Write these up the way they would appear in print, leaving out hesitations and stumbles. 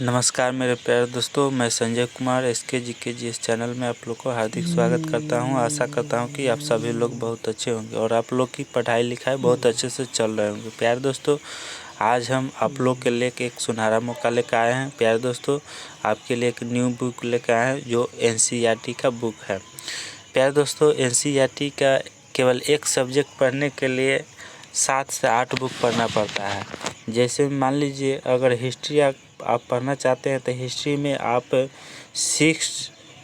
नमस्कार मेरे प्यारे दोस्तों, मैं संजय कुमार SKGKG इस चैनल में आप लोग को हार्दिक स्वागत करता हूं। आशा करता हूं कि आप सभी लोग बहुत अच्छे होंगे और आप लोग की पढ़ाई लिखाई बहुत अच्छे से चल रहे होंगे। प्यारे दोस्तों, आज हम आप लोग के लिए एक सुनहरा मौका लेकर आए हैं। प्यारे दोस्तों, आपके लिए एक न्यू बुक लेकर आए हैं जो NCERT का बुक है। प्यारे दोस्तों, NCERT का केवल एक सब्जेक्ट पढ़ने के लिए 7 से 8 बुक पढ़ना पड़ता है। जैसे मान लीजिए अगर हिस्ट्री आप पढ़ना चाहते हैं तो हिस्ट्री में आप 6,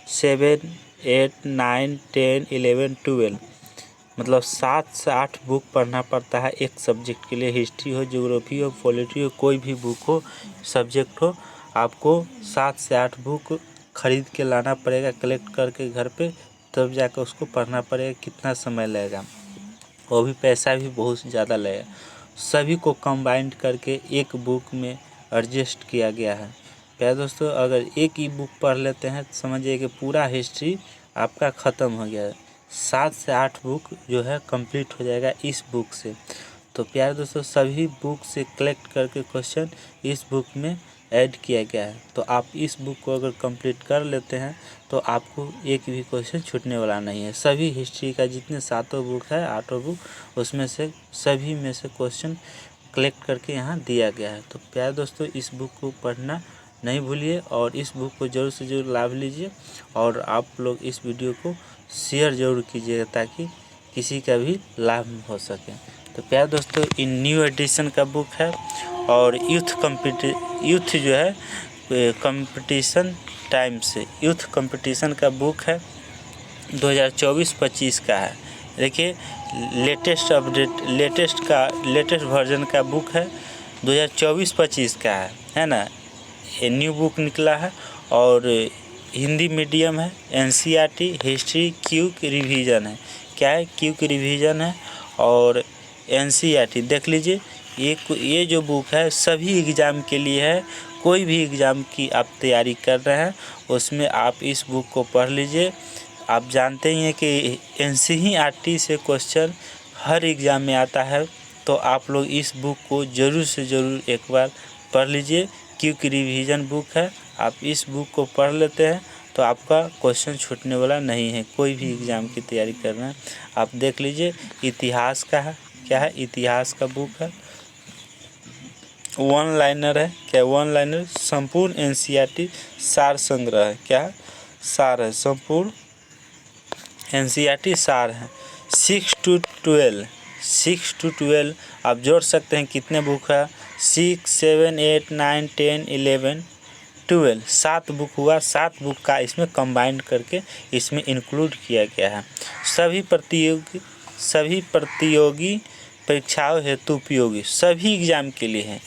7, 8, 9, 10, 11, 12 मतलब 7 से 8 बुक पढ़ना पड़ता है एक सब्जेक्ट के लिए। हिस्ट्री हो, ज्योग्राफी हो, पॉलिटी हो, कोई भी बुक हो, सब्जेक्ट हो, आपको 7 से 8 बुक खरीद के लाना पड़ेगा, कलेक्ट करके घर पे, तब जाकर उसको पढ़ना पड़ेगा। कितना समय लगेगा, वो भी पैसा भी बहुत ज़्यादा लगेगा। सभी को कंबाइंड करके एक बुक में एडजस्ट किया गया है। प्यारे दोस्तों, अगर एक ही बुक पढ़ लेते हैं तो समझिए कि पूरा हिस्ट्री आपका ख़त्म हो गया है। 7 से 8 बुक जो है कंप्लीट हो जाएगा इस बुक से। तो प्यारे दोस्तों, सभी बुक से कलेक्ट करके क्वेश्चन इस बुक में ऐड किया गया है। तो आप इस बुक को अगर कंप्लीट कर लेते हैं तो आपको एक भी क्वेश्चन छूटने वाला नहीं है। सभी हिस्ट्री का जितने 7 बुक है, 8 बुक, उसमें से सभी में से क्वेश्चन कलेक्ट करके यहाँ दिया गया है। तो प्यारे दोस्तों, इस बुक को पढ़ना नहीं भूलिए और इस बुक को ज़रूर से ज़रूर लाभ लीजिए और आप लोग इस वीडियो को शेयर ज़रूर कीजिएगा ताकि किसी का भी लाभ हो सके। तो प्यारे दोस्तों, इन न्यू एडिशन का बुक है और यूथ जो है कंपटीशन टाइम से यूथ कंपटीशन का बुक है, 2024-25 का है। देखिए, लेटेस्ट वर्जन का बुक है, 2024-25 का है ना। ये न्यू बुक निकला है और हिंदी मीडियम है। NCERT हिस्ट्री क्विक रिवीजन है। क्या है? क्विक रिवीजन है। और NCERT देख लीजिए, ये जो बुक है सभी एग्ज़ाम के लिए है। कोई भी एग्ज़ाम की आप तैयारी कर रहे हैं उसमें आप इस बुक को पढ़ लीजिए। आप जानते ही हैं कि NCERT से क्वेश्चन हर एग्ज़ाम में आता है, तो आप लोग इस बुक को ज़रूर से ज़रूर एक बार पढ़ लीजिए। क्विक रिवीजन बुक है, आप इस बुक को पढ़ लेते हैं तो आपका क्वेश्चन छूटने वाला नहीं है। कोई भी एग्ज़ाम की तैयारी कर रहे हैं आप देख लीजिए। इतिहास का है, क्या है? इतिहास का बुक है, 1 लाइनर है। क्या 1 लाइनर? संपूर्ण NCERT सार संग्रह है। क्या है? सार है, संपूर्ण NCERT सार है। 6 to 12 आप जोड़ सकते हैं कितने बुक है? 6, 7, 8, 9, 10, 11, 12 7 बुक हुआ। 7 बुक का इसमें कंबाइंड करके इसमें इंक्लूड किया गया है। सभी प्रतियोगी परीक्षाओं हेतु उपयोगी, सभी एग्ज़ाम के लिए है।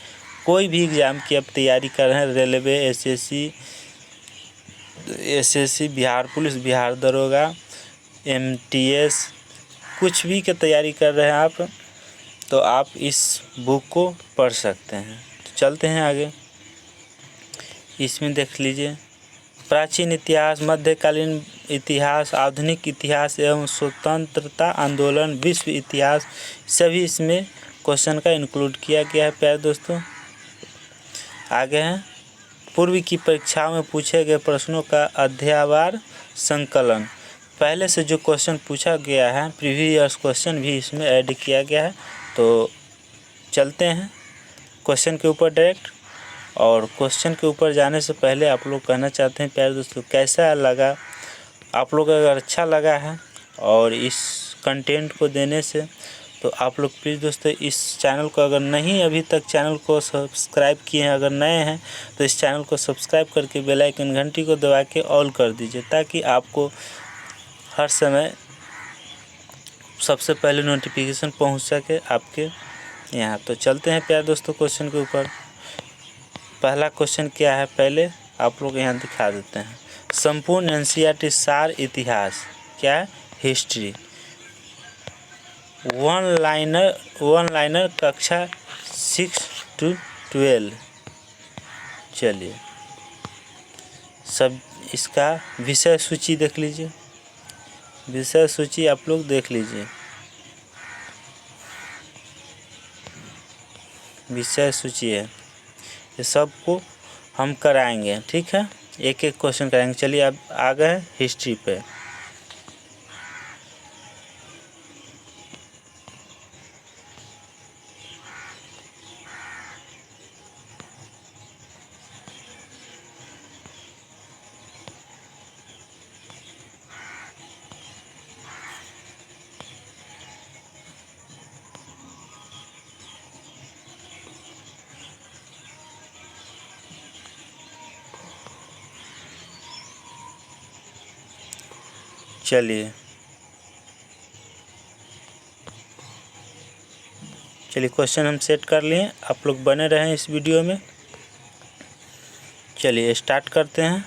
कोई भी एग्ज़ाम की आप तैयारी कर रहे हैं, railway, SSC, Bihar police, Bihar दरोगा, MTS, कुछ भी की तैयारी कर रहे हैं आप, तो आप इस बुक को पढ़ सकते हैं। तो चलते हैं आगे। इसमें देख लीजिए, प्राचीन इतिहास, मध्यकालीन इतिहास, आधुनिक इतिहास एवं स्वतंत्रता आंदोलन, विश्व इतिहास, सभी इसमें क्वेश्चन का इंक्लूड किया गया है। प्यारे दोस्तों, आगे हैं पूर्व की परीक्षाओं में पूछे गए प्रश्नों का अध्यायवार संकलन। पहले से जो क्वेश्चन पूछा गया है, प्रीवियस क्वेश्चन भी इसमें ऐड किया गया है। तो चलते हैं क्वेश्चन के ऊपर डायरेक्ट। और क्वेश्चन के ऊपर जाने से पहले आप लोग कहना चाहते हैं प्यारे दोस्तों, कैसा लगा आप लोग? अगर अच्छा लगा है और इस कंटेंट को देने से, तो आप लोग प्लीज़ दोस्तों इस चैनल को, अगर नहीं अभी तक चैनल को सब्सक्राइब किए हैं, अगर नए हैं तो इस चैनल को सब्सक्राइब करके बेल आइकन घंटी को दबा के ऑल कर दीजिए ताकि आपको हर समय सबसे पहले नोटिफिकेशन पहुंच सके आपके यहाँ। तो चलते हैं प्यारे दोस्तों क्वेश्चन के ऊपर। पहला क्वेश्चन क्या है, पहले आप लोग यहाँ दिखा देते हैं। संपूर्ण NCERT सार इतिहास, क्या है? हिस्ट्री, 1 लाइनर कक्षा 6 to 12। चलिए, सब इसका विषय सूची देख लीजिए। विषय सूची आप लोग देख लीजिए। विषय सूची है, ये सबको हम कराएंगे, ठीक है, एक एक क्वेश्चन कराएंगे। चलिए अब आ गए हिस्ट्री पे। चलिए क्वेश्चन हम सेट कर लिए, आप लोग बने रहें इस वीडियो में। चलिए स्टार्ट करते हैं।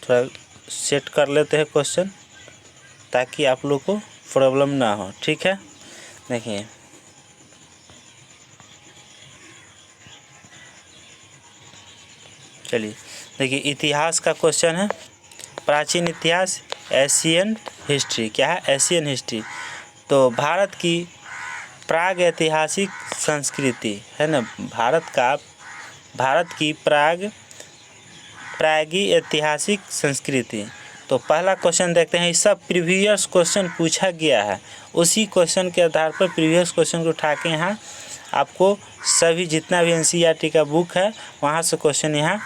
थोड़ा सेट कर लेते हैं क्वेश्चन ताकि आप लोग को प्रॉब्लम ना हो, ठीक है। देखिए चलिए देखिए इतिहास का क्वेश्चन है। प्राचीन इतिहास, एशियन हिस्ट्री। क्या है? Asian history. तो भारत की प्राग ऐतिहासिक संस्कृति है ना, भारत की प्रागी ऐतिहासिक संस्कृति। तो पहला क्वेश्चन देखते हैं। इस सब प्रीवियस क्वेश्चन पूछा गया है, उसी क्वेश्चन के आधार पर प्रीवियस क्वेश्चन को उठा के यहाँ आपको सभी जितना भी एनसीईआरटी का बुक है वहाँ से क्वेश्चन यहाँ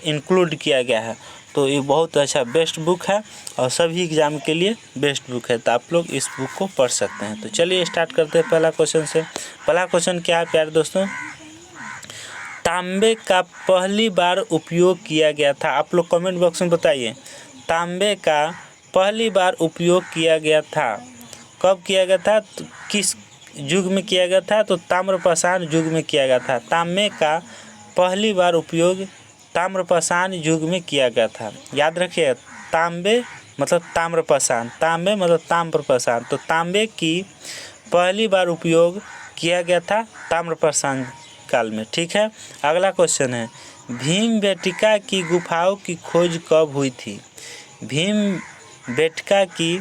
इंक्लूड किया गया है। तो ये बहुत अच्छा बेस्ट बुक है और सभी एग्ज़ाम के लिए बेस्ट बुक है, तो आप लोग इस बुक को पढ़ सकते हैं। तो चलिए स्टार्ट करते हैं पहला क्वेश्चन से। पहला क्वेश्चन क्या है प्यारे दोस्तों? तांबे का पहली बार उपयोग किया गया था। आप लोग कमेंट बॉक्स में बताइए, तांबे का पहली बार उपयोग किया गया था, कब किया गया था, तो किस युग में किया गया था? तो ताम्रपाषाण युग में किया गया था। तांबे का पहली बार उपयोग ताम्रपाषाण युग में किया गया था। याद रखिए, तांबे मतलब ताम्रपाषाण, तांबे मतलब ताम्रपाषाण। तो तांबे की पहली बार उपयोग किया गया था ताम्रपाषाण काल में, ठीक है। अगला क्वेश्चन है, भीमबेटका की गुफाओं की खोज कब हुई थी? भीमबेटका की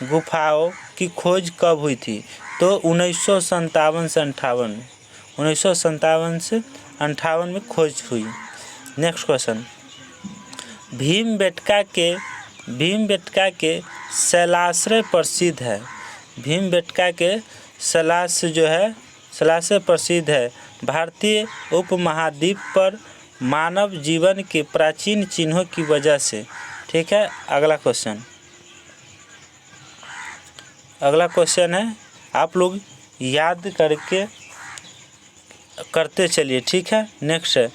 गुफाओं की खोज कब हुई थी? तो 1957 से 58 में खोज हुई। नेक्स्ट क्वेश्चन, भीमबेटका के शैलाश्रय प्रसिद्ध है। भीमबेटका के शैलाश्रय प्रसिद्ध है भारतीय उपमहाद्वीप पर मानव जीवन के प्राचीन चिन्हों की वजह से, ठीक है। अगला क्वेश्चन है, आप लोग याद करते चलिए, ठीक है। नेक्स्ट है,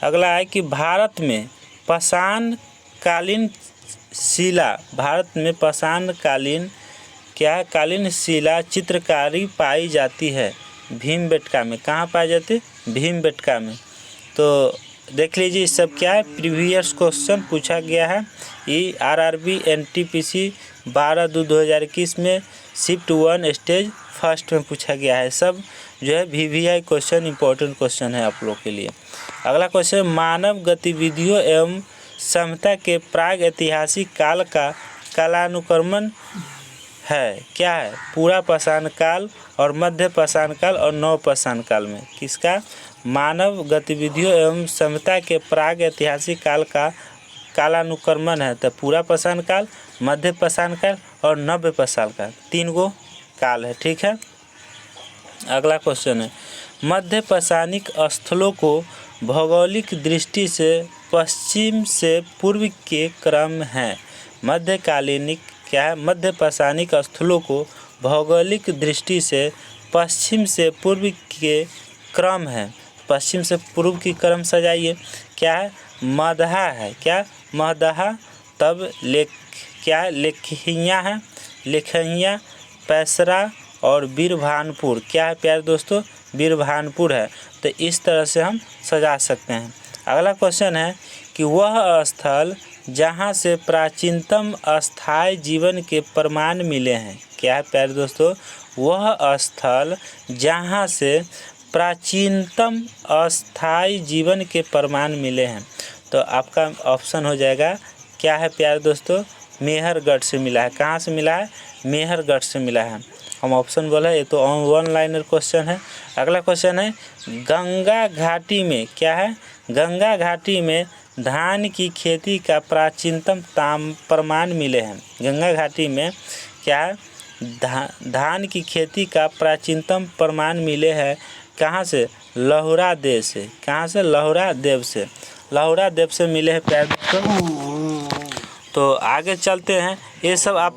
अगला है कि भारत में पाषाणकालीन शिला चित्रकारी पाई जाती है भीमबेटका में। कहाँ पाई जाती है? भीमबेटका में। तो देख लीजिए सब क्या है, प्रीवियस क्वेश्चन पूछा गया है। ये आरआरबी एनटीपीसी 12/2/2021 में शिफ्ट 1 स्टेज फर्स्ट में पूछा गया है। सब जो है वीवीआई क्वेश्चन, इंपॉर्टेंट क्वेश्चन है आप लोग के लिए। अगला क्वेश्चन, मानव गतिविधियों एवं समता के प्राग ऐतिहासिक काल का कालानुक्रमण है। क्या है? पूरा पाषाण काल और मध्य पाषाण काल और नव पाषाण काल में। किसका? मानव गतिविधियों एवं समता के प्राग ऐतिहासिक काल का कालानुक्रमण है। तो पूरा पाषाण काल, मध्य पाषाण काल और नव्य पाषाण काल, 3 गो काल है, ठीक है। अगला क्वेश्चन है, मध्य पाषाणिक स्थलों को भौगोलिक दृष्टि से पश्चिम से पूर्व के क्रम है। क्या है? मध्य पाषाणिक स्थलों को भौगोलिक दृष्टि से पश्चिम से पूर्व के क्रम है। पश्चिम से पूर्व की क्रम सजाइए। क्या है? मदहा है। क्या? मदहा। तब लेखिया है, लेखिया, पैसरा और बीरभानपुर। क्या है प्यारे दोस्तों? बीरभानपुर है। तो इस तरह से हम सजा सकते हैं। अगला क्वेश्चन है कि वह स्थल जहाँ से प्राचीनतम अस्थायी जीवन के प्रमाण मिले हैं। क्या है प्यारे दोस्तों? वह स्थल जहाँ से प्राचीनतम अस्थायी जीवन के प्रमाण मिले हैं। तो आपका ऑप्शन हो जाएगा, क्या है प्यारे दोस्तों? मेहरगढ़ से मिला है। कहाँ से मिला है? मेहरगढ़ से मिला है। हम ऑप्शन बोला, ये तो वन लाइनर क्वेश्चन है। अगला क्वेश्चन है गंगा घाटी में क्या है, गंगा घाटी में धान की खेती का प्राचीनतम प्रमाण मिले हैं। गंगा घाटी में क्या है, धान की खेती का प्राचीनतम प्रमाण मिले हैं कहाँ से, लहुरा देव से। कहाँ से, लहुरा देव से, लहुरा देव से मिले हैं प्यारे दोस्तों। तो आगे चलते हैं, ये सब आप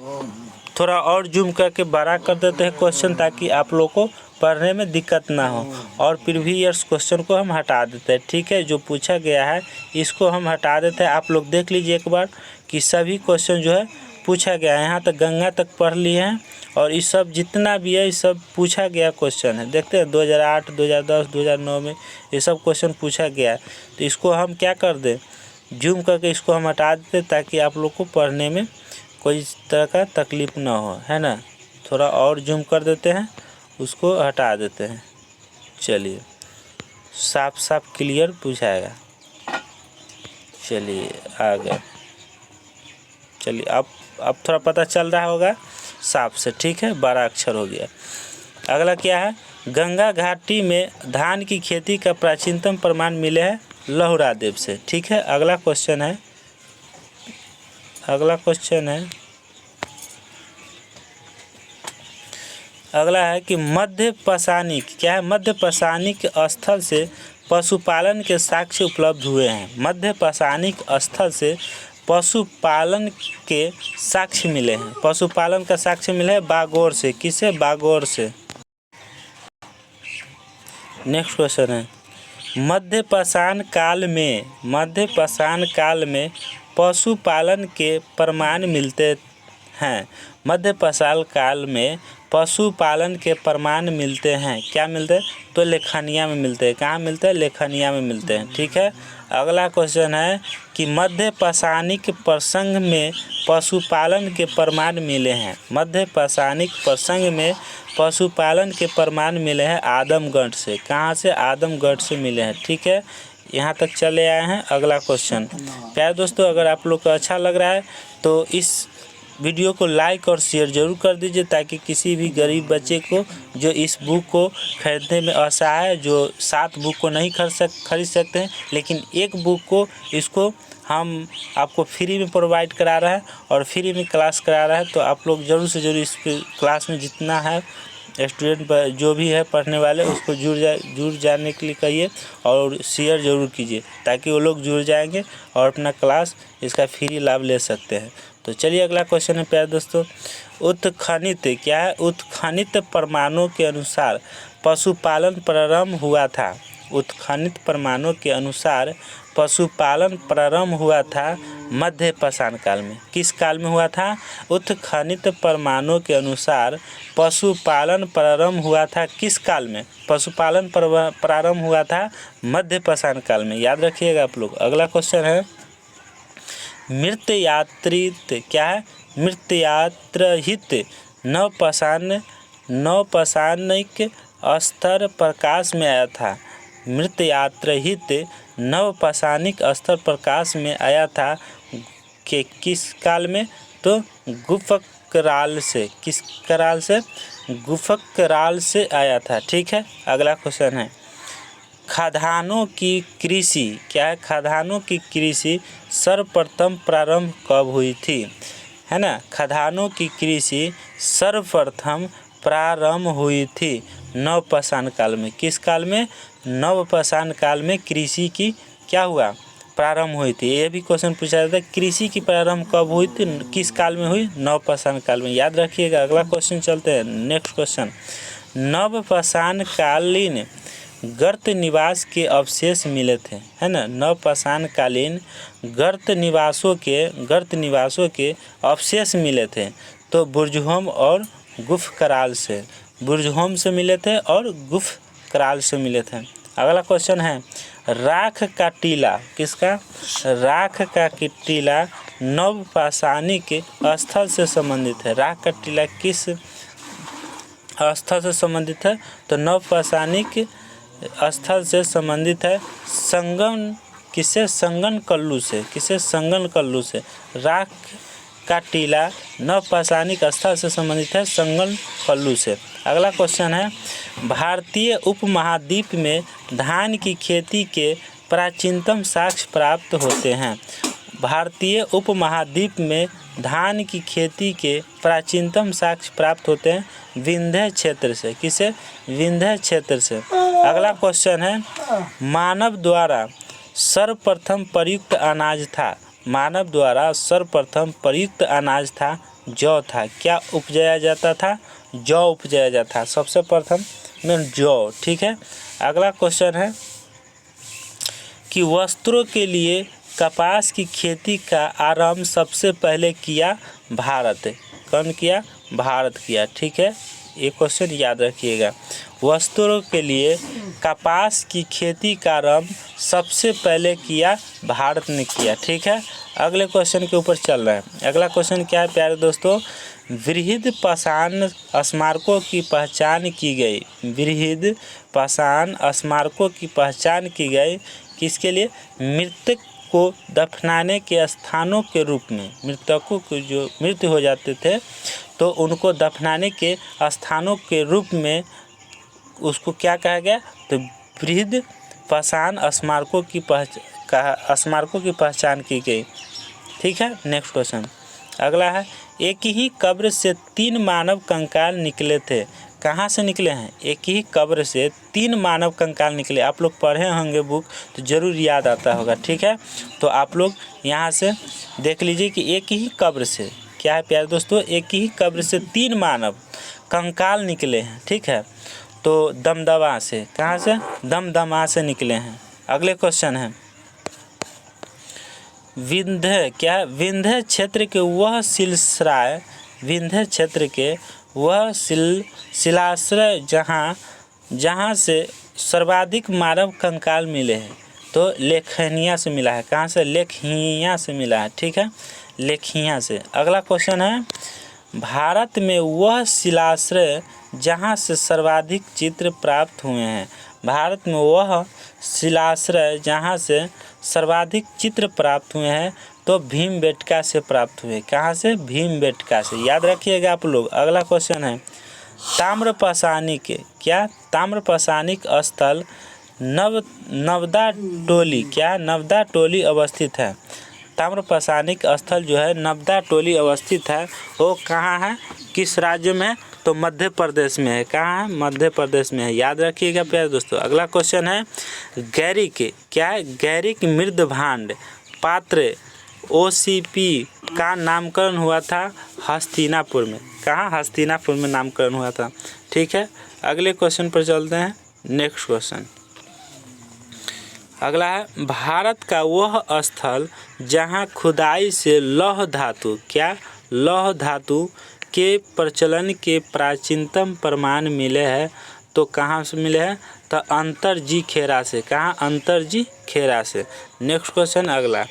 थोड़ा और जूम करके बड़ा कर देते हैं क्वेश्चन, ताकि आप लोग को पढ़ने में दिक्कत ना हो। और प्रीवियस क्वेश्चन को हम हटा देते हैं, ठीक है। जो पूछा गया है इसको हम हटा देते हैं। आप लोग देख लीजिए एक बार कि सभी क्वेश्चन जो है पूछा गया है, यहाँ तक गंगा तक पढ़ लिए हैं, और इस सब जितना भी है इस सब पूछा गया क्वेश्चन है। देखते हैं 2008, 2010, 2009 में ये सब क्वेश्चन पूछा गया है। तो इसको हम क्या कर दें, जूम करके इसको हम हटा देते, ताकि आप लोग को पढ़ने में कोई तरह का तकलीफ़ ना हो, है ना। थोड़ा और जूम कर देते हैं, उसको हटा देते हैं। चलिए, साफ साफ क्लियर पूछाएगा। चलिए आ गए, चलिए अब थोड़ा पता चल रहा होगा साफ से, ठीक है, बड़ा अक्षर हो गया। अगला क्या है, गंगा घाटी में धान की खेती का प्राचीनतम प्रमाण मिले हैं लहुरा देव से, ठीक है। अगला क्वेश्चन है, अगला है कि मध्य पाषाणिक क्या है, मध्य पाषाणिक स्थल से पशुपालन के साक्ष्य उपलब्ध हुए हैं। मध्य पाषाणिक स्थल से पशुपालन के साक्ष्य मिले हैं। पशुपालन का साक्ष्य मिले हैं बागोर से। किसे, बागोर से। नेक्स्ट क्वेश्चन है, मध्य पाषाण काल में पशुपालन के प्रमाण मिलते हैं। मध्य पाषाण काल में पशुपालन के प्रमाण मिलते हैं। क्या मिलते हैं, तो लेखनिया में मिलते हैं। कहाँ मिलते हैं, लेखनिया में मिलते हैं, ठीक है। अगला क्वेश्चन है कि मध्य पाषाणिक प्रसंग में पशुपालन के प्रमाण मिले हैं। मध्य पाषाणिक प्रसंग में पशुपालन के प्रमाण मिले हैं आदमगढ़ से। कहाँ से, आदमगढ़ से मिले हैं, ठीक है। यहाँ तक चले आए हैं। अगला क्वेश्चन, प्यारे दोस्तों, अगर आप लोग को अच्छा लग रहा है तो इस वीडियो को लाइक और शेयर ज़रूर कर दीजिए, ताकि किसी भी गरीब बच्चे को जो इस बुक को खरीदने में असहाय है, जो 7 बुक को नहीं खरीद सकते हैं, लेकिन एक बुक को इसको हम आपको फ्री में प्रोवाइड करा रहा है और फ्री में क्लास करा रहा है। तो आप लोग ज़रूर से ज़रूर इस क्लास में जितना है स्टूडेंट जो भी है पढ़ने वाले, उसको जुड़ जाने के लिए कहिए और शेयर ज़रूर कीजिए, ताकि वो लोग जुड़ जाएंगे और अपना क्लास इसका फ्री लाभ ले सकते हैं। तो चलिए अगला क्वेश्चन है प्यारे दोस्तों, उत्खनित क्या है, उत्खनित प्रमाणों के अनुसार पशुपालन प्रारंभ हुआ था। उत्खनित प्रमाणों के अनुसार पशुपालन प्रारंभ हुआ था मध्य पाषाण काल में। किस काल में हुआ था, उत्खनित प्रमाणों के अनुसार पशुपालन प्रारंभ हुआ था किस काल में, पशुपालन प्रारंभ हुआ था मध्य पाषाण काल में। याद रखिएगा आप लोग। अगला क्वेश्चन है, मृत यात्रित क्या है, मृत यात्रहित नवपाषाणिक स्तर प्रकाश में आया था। मृत यात्रहित नवपाषाणिक स्तर प्रकाश में आया था कि किस काल में, तो गुफकराल से। किस कराल से, गुफकराल से आया था, ठीक है। अगला क्वेश्चन है, खदानों की कृषि क्या है, खदानों की कृषि सर्वप्रथम प्रारंभ कब हुई थी, है ना। खदानों की कृषि सर्वप्रथम प्रारंभ हुई थी नवपाषाण काल में। किस काल में, नवपाषाण काल में कृषि की क्या हुआ, प्रारंभ हुई थी। ये भी क्वेश्चन पूछा जाता है, कृषि की प्रारंभ कब हुई थी, किस काल में हुई, नवपाषाण काल में। याद रखिएगा। अगला क्वेश्चन चलते हैं, नेक्स्ट क्वेश्चन, नवपाषाण कालीन गर्त निवास के अवशेष मिले थे, है ना। नवपाषाण कालीन गर्त निवासों के अवशेष मिले थे, तो बुर्जहोम और गुफकराल से। बुर्जहोम से मिले थे और गुफकराल से मिले थे। अगला क्वेश्चन है, राख का टीला किसका, राख का टीला नवपाषाणिक स्थल से संबंधित है। राख का टीला किस स्थल से संबंधित है, तो नवपाषाणिक स्थल से संबंधित है संगम किससे, संगन कल्लू से। किसे, संगन कल्लू से। राख का टीला नवपाषाणिक स्थल से संबंधित है, संगम पल्लू से। अगला क्वेश्चन है, भारतीय उपमहाद्वीप में धान की खेती के प्राचीनतम साक्ष्य प्राप्त होते हैं। भारतीय उपमहाद्वीप में धान की खेती के प्राचीनतम साक्ष्य प्राप्त होते हैं विंध्य क्षेत्र से। किसे? विंध्य क्षेत्र से। अगला क्वेश्चन है, मानव द्वारा सर्वप्रथम प्रयुक्त अनाज था। मानव द्वारा सर्वप्रथम प्रयुक्त अनाज था जौ था। क्या उपजाया जाता था? जौ उपजाया जाता था सबसे प्रथम में जौ। ठीक है। अगला क्वेश्चन है कि वस्त्रों के लिए कपास की खेती का आरंभ सबसे पहले किया भारत। कौन किया? भारत किया। ठीक है, ये क्वेश्चन याद रखिएगा। वस्त्रों के लिए कपास की खेती का आरंभ सबसे पहले किया भारत ने किया। ठीक है, अगले क्वेश्चन के ऊपर चल रहे हैं। अगला क्वेश्चन क्या है प्यारे दोस्तों? वृहद पाषाण स्मारकों की पहचान की गई। वृहद पाषाण स्मारकों की पहचान की गई किसके लिए? मृतक को दफनाने के स्थानों के रूप में। मृतकों को जो मृत्यु हो जाते थे तो उनको दफनाने के स्थानों के रूप में उसको क्या कहा गया? तो वृहद पाषाण स्मारकों की पहचान की गई। ठीक है, नेक्स्ट क्वेश्चन। अगला है, एक ही कब्र से 3 मानव कंकाल निकले थे। कहाँ से निकले हैं? एक ही कब्र से 3 मानव कंकाल निकले। आप लोग पढ़े होंगे बुक तो ज़रूर याद आता होगा। ठीक है, तो आप लोग यहाँ से देख लीजिए कि एक ही कब्र से क्या है प्यारे दोस्तों? एक ही कब्र से 3 मानव कंकाल निकले हैं। ठीक है, तो दमदमा से। कहाँ से? दमदमा से निकले हैं। अगले क्वेश्चन है, विंध्य क्या है? विंध्य क्षेत्र के वह शिलाश्रय, विंध्य क्षेत्र के वह शिलाश्रय जहाँ से सर्वाधिक मानव कंकाल मिले हैं। तो लेखनिया से मिला है। कहाँ से? लेखिया से मिला है। ठीक है, लेखिया से। अगला क्वेश्चन है, भारत में वह शिलाश्रय जहाँ से सर्वाधिक चित्र प्राप्त हुए हैं। भारत में वह शिलाश्रय जहाँ से सर्वाधिक चित्र प्राप्त हुए हैं तो भीमबेटका से प्राप्त हुए। कहाँ से? भीमबेटका से। याद रखिएगा आप लोग। अगला क्वेश्चन है, ताम्रपाषाणिक क्या? ताम्रपाषाणिक स्थल नवदा टोली क्या? नवदा टोली अवस्थित है। ताम्रपाषाणिक स्थल जो है नवदा टोली अवस्थित है, वो कहाँ है? किस राज्य में? तो मध्य प्रदेश में है। कहाँ है? मध्य प्रदेश में है। याद रखिएगा प्यारे दोस्तों। अगला क्वेश्चन है, गैरिक क्या है? गैरिक मृद भांड पात्र OCP का नामकरण हुआ था हस्तिनापुर में। कहाँ? हस्तिनापुर में नामकरण हुआ था। ठीक है, अगले क्वेश्चन पर चलते हैं। नेक्स्ट क्वेश्चन अगला है, भारत का वह स्थल जहाँ खुदाई से लौह धातु क्या? लौह धातु के प्रचलन के प्राचीनतम प्रमाण मिले हैं। तो कहाँ से मिले हैं? तो अंतरजी खेरा से। कहाँ? अंतरजी खेरा से। नेक्स्ट क्वेश्चन अगला,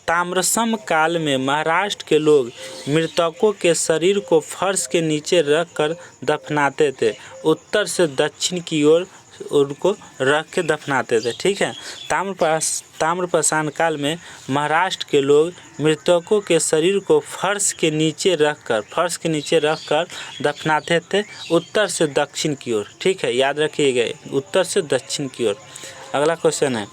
ताम्रसम काल में महाराष्ट्र के लोग मृतकों के शरीर को फर्श के नीचे रखकर दफनाते थे। उत्तर से दक्षिण की ओर उनको रख के दफनाते थे। ठीक है, ताम्रपाषाण काल में महाराष्ट्र के लोग मृतकों के शरीर को फर्श के नीचे रखकर दफनाते थे उत्तर से दक्षिण की ओर। ठीक है, याद रखिएगा, उत्तर से दक्षिण की ओर। अगला क्वेश्चन है,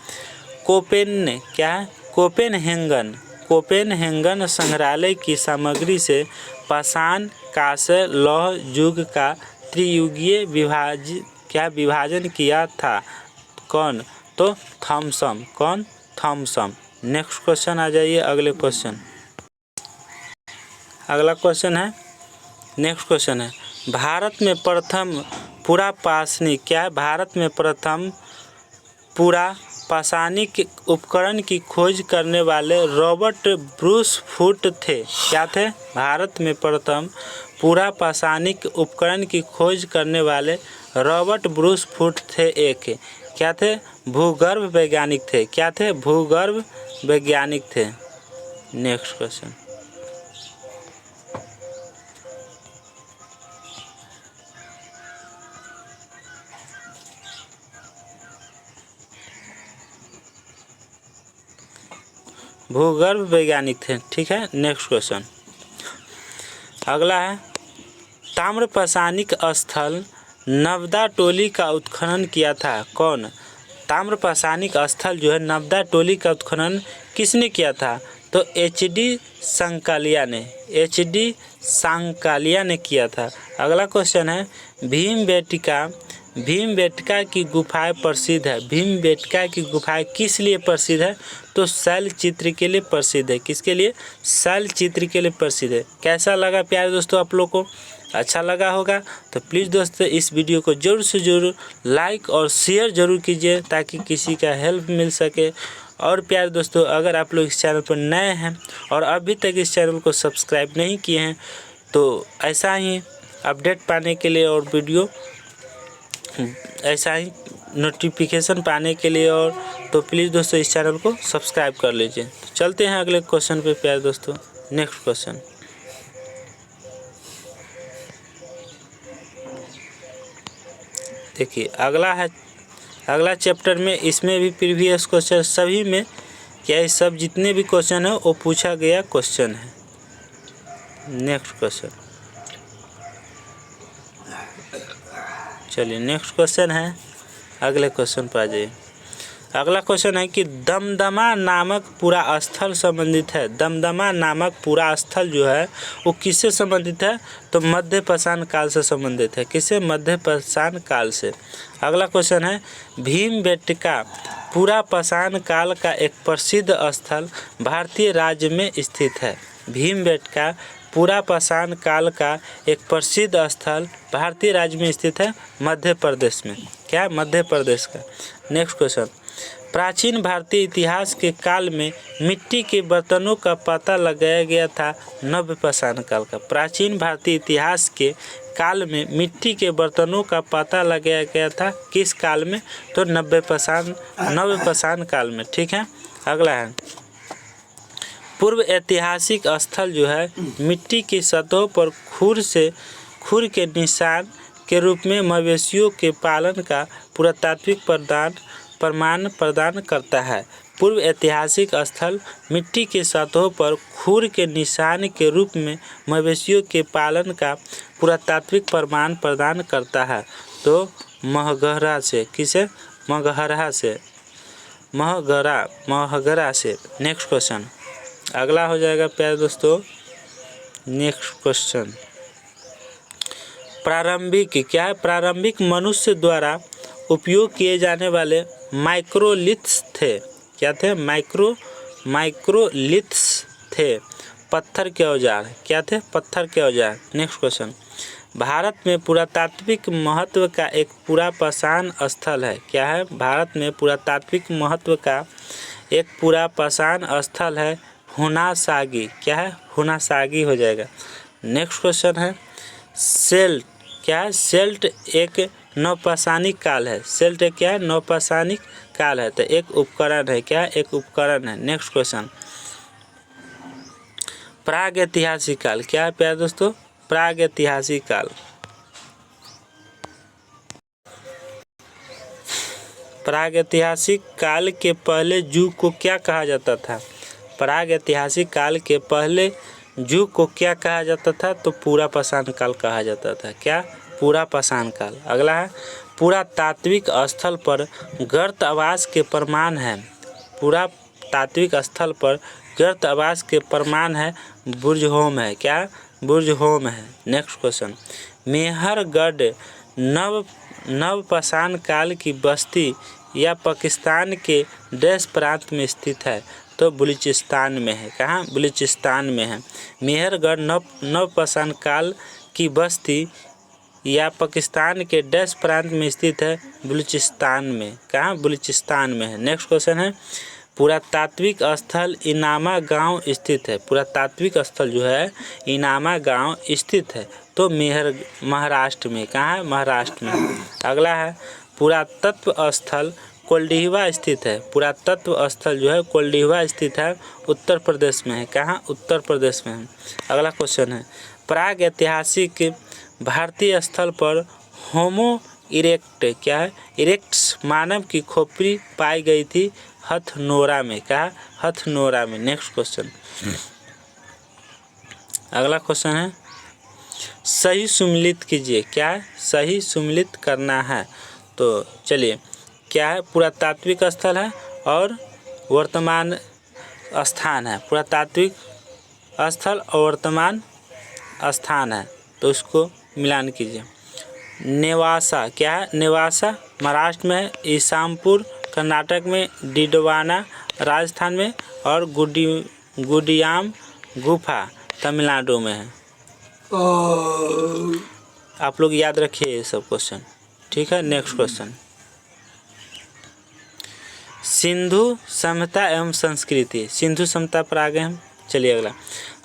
कोपेनहेगन संग्रहालय की सामग्री से पाषाण कांस्य लौह युग का त्रियुगीय विभाजन किया था। कौन? तो थॉमसन। कौन? थॉमसन। नेक्स्ट क्वेश्चन आ जाइए। अगले क्वेश्चन अगला क्वेश्चन है, नेक्स्ट क्वेश्चन है, भारत में प्रथम पुरापाषाणिक क्या है? भारत में प्रथम पुरापाषाणिक उपकरण की खोज करने वाले रॉबर्ट ब्रूस फुट थे। क्या थे? भारत में प्रथम पुरापाषाणिक उपकरण की खोज करने वाले रॉबर्ट ब्रूस फुट थे। एक क्या थे? भूगर्भ वैज्ञानिक थे। क्या थे? भूगर्भ वैज्ञानिक थे। नेक्स्ट क्वेश्चन भूगर्भ वैज्ञानिक थे। ठीक है, नेक्स्ट क्वेश्चन अगला है, ताम्रपाषाणिक स्थल नवदा टोली का उत्खनन किया था कौन? ताम्रपाषाणिक स्थल जो है नवदा टोली का उत्खनन किसने किया था? तो एच.डी. सांकालिया ने किया था। अगला क्वेश्चन है, भीमबेटका की गुफाएं प्रसिद्ध है। भीमबेटका की गुफाएं किस लिए प्रसिद्ध है? तो शैल चित्र के लिए प्रसिद्ध है। किसके लिए? शैल चित्र के लिए प्रसिद्ध है। कैसा लगा प्यारे दोस्तों आप लोग को? अच्छा लगा होगा तो प्लीज़ दोस्तों इस वीडियो को ज़रूर से ज़रूर लाइक और शेयर ज़रूर कीजिए ताकि किसी का हेल्प मिल सके। और प्यारे दोस्तों अगर आप लोग इस चैनल पर नए हैं और अभी तक इस चैनल को सब्सक्राइब नहीं किए हैं तो ऐसा ही अपडेट पाने के लिए और वीडियो ऐसा ही नोटिफिकेशन पाने के लिए और तो प्लीज़ दोस्तों इस चैनल को सब्सक्राइब कर लीजिए। तो चलते हैं अगले क्वेश्चन पे प्यारे दोस्तों। नेक्स्ट क्वेश्चन देखिए, अगला चैप्टर में इसमें भी प्रीवियस क्वेश्चन सभी में क्या ये सब जितने भी क्वेश्चन है वो पूछा गया क्वेश्चन है। नेक्स्ट क्वेश्चन चलिए, नेक्स्ट क्वेश्चन है, अगले क्वेश्चन पर आ जाइए। अगला क्वेश्चन है कि दमदमा नामक पूरा स्थल संबंधित है। दमदमा नामक पूरा स्थल जो है वो किससे संबंधित है? तो मध्यपाषाण काल से संबंधित है। किससे? मध्यपाषाण काल से। अगला क्वेश्चन है, भीमबेटका पूरा पाषाण काल का एक प्रसिद्ध स्थल भारतीय राज्य में स्थित है। भीमबेटका पूरा पाषाण काल का एक प्रसिद्ध स्थल भारतीय राज्य में स्थित है, मध्य प्रदेश में। क्या? मध्य प्रदेश का। नेक्स्ट क्वेश्चन, प्राचीन भारतीय इतिहास के काल में मिट्टी के बर्तनों का पता लगाया गया था नवपाषाण काल का। प्राचीन भारतीय इतिहास के काल में मिट्टी के बर्तनों का पता लगाया गया था किस काल में? तो नवपाषाण काल में। ठीक है, अगला है, पूर्व ऐतिहासिक स्थल जो है मिट्टी की सतहों पर खुर के निशान के रूप में मवेशियों के पालन का पुरातात्विक प्रमाण प्रदान करता है। पूर्व ऐतिहासिक स्थल मिट्टी की सतहों पर खुर के निशान के रूप में मवेशियों के पालन का पुरातात्विक प्रमाण प्रदान करता है। तो महगहरा से। किसे? महगरा से। नेक्स्ट क्वेश्चन अगला हो जाएगा प्यारे दोस्तों। नेक्स्ट क्वेश्चन प्रारंभिक क्या है? प्रारंभिक मनुष्य द्वारा उपयोग किए जाने वाले माइक्रोलिथ्स थे। क्या थे? माइक्रोलिथ्स थे। पत्थर के औजार। क्या थे? पत्थर के औजार। नेक्स्ट क्वेश्चन, भारत में पुरातात्विक महत्व का एक पुरापाषाण स्थल है। क्या है? भारत में पुरातात्विक महत्व का एक पुरापाषाण स्थल है हुनासागी। क्या है? हुनासागी हो जाएगा। नेक्स्ट क्वेश्चन है, सेल्ट। क्या है? सेल्ट एक नवपाषाणिक काल है। सेल्ट क्या है? नवपाषाणिक काल है। तो एक उपकरण है। क्या है? एक उपकरण है। नेक्स्ट क्वेश्चन, प्रागैतिहासिक काल। क्या है प्यारे दोस्तों? प्रागैतिहासिक काल। प्रागैतिहासिक काल के पहले युग को क्या कहा जाता था? प्रागैतिहासिक काल के पहले युग को क्या कहा जाता था? तो पुरापाषाण काल कहा जाता था। क्या? पुरापाषाण काल। अगला है, पुरातात्विक स्थल पर गर्त आवास के प्रमाण है। पुरातात्विक स्थल पर गर्त आवास के प्रमाण है बुर्जहोम है। क्या? बुर्जहोम है। नेक्स्ट क्वेश्चन, मेहरगढ़ नवपाषाण काल की बस्ती या पाकिस्तान के डैश प्रांत में स्थित है। तो बलूचिस्तान में है। कहाँ? बलूचिस्तान में है। मेहरगढ़ नवपाषाण काल की बस्ती या पाकिस्तान के डैश प्रांत में स्थित है, बलूचिस्तान में। कहाँ? बलूचिस्तान में है। नेक्स्ट क्वेश्चन है, पुरातात्विक स्थल इनामा गांव स्थित है। पुरातात्विक स्थल जो है इनामा गांव स्थित है। तो महाराष्ट्र में। कहाँ है? महाराष्ट्र में। अगला है, पुरातत्व स्थल कोल्डिहवा स्थित है। पुरातत्व स्थल जो है कोल्डिहवा स्थित है, उत्तर प्रदेश में है। कहाँ? उत्तर प्रदेश में है। अगला क्वेश्चन है, प्राग ऐतिहासिक भारतीय स्थल पर होमो इरेक्ट क्या है, इरेक्ट्स मानव की खोपड़ी पाई गई थी हथनोरा में, क्या है, हथनोरा में। नेक्स्ट क्वेश्चन, अगला क्वेश्चन है सही सुमेलित कीजिए, क्या है, सही सुमेलित करना है। तो चलिए, क्या है, पुरातात्विक स्थल है और वर्तमान स्थान है, पुरातात्विक स्थल और वर्तमान स्थान है, तो उसको मिलान कीजिए। नेवासा, क्या है, नेवासा महाराष्ट्र में है, ईसामपुर कर्नाटक में, डिडवाना राजस्थान में और गुडियाम गुफा तमिलनाडु में है। आप लोग याद रखिए ये सब क्वेश्चन, ठीक है। नेक्स्ट क्वेश्चन, सिंधु सभ्यता एवं संस्कृति, सिंधु सभ्यता पर आ गए हम। चलिए अगला,